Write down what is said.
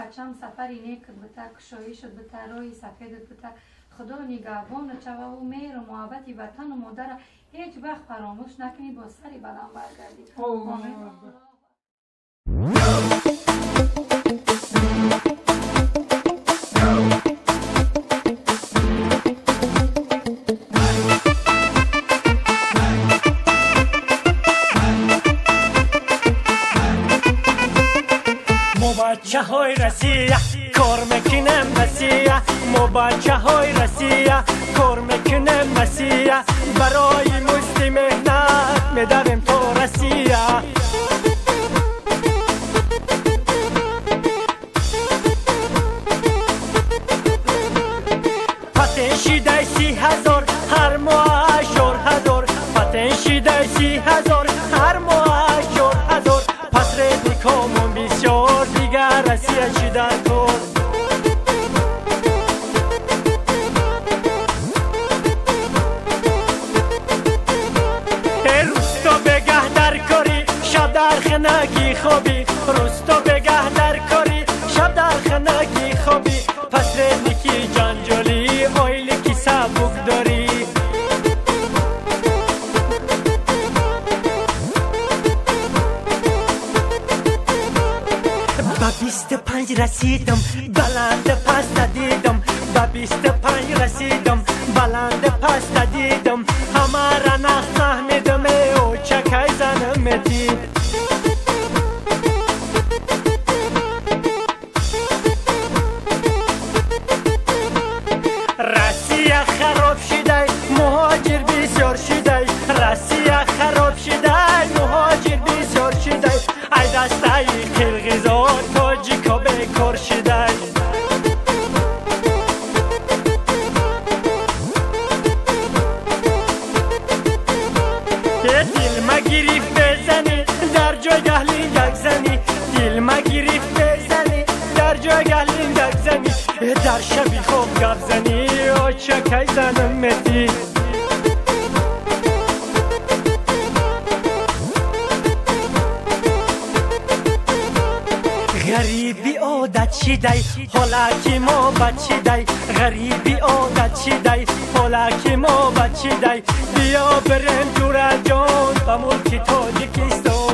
بچم سفری نیک بتا کشایی شد بتا روی سفید بتا خدا نگهبان چه و مهر و محبت وطن و مادر هیچ وقت فراموش نکنی با سری بلند برگردی. بچه های رسیه کار میکنم مسیح ما بچه های رسیه کار میکنم مسیح برای مستی مهنت میدویم تو رسیه پتنشیده 30,000 هر ماه 4,000 پتنشیده 30,000 هر ماه 4,000 پس ردی کامون بسیار دیگر رسیه چی در کن روستا بگه در کاری شب در خنگی خوابی روستا بگه در کاری شب در خنگی خوابی پس ردی کی جانجالی آیلی کی سبک داری با 25 رسیدم بلند پس ندیدم با 25 رسیدم بلند پس ندیدم همه را نفهمیدم او چکای زنم مدید رسیه خراب شده مهاجر بسیار شده رسیه خراب شده مهاجر بسیار شده ای دسته قرقیزا تاجیکا بکار شده دل ما گریف بزنی در جای گهلین یک زنی دل ما گریف بزنی در جای گهلین یک زنی در شبی خوب گف زنی او چکای زنم مدی غریبی عادت شدی حالا که ما بچیدی غریبی عادت شدی حالا که ما بچیدی بیا بریم دور جان با ملک تاجیکستان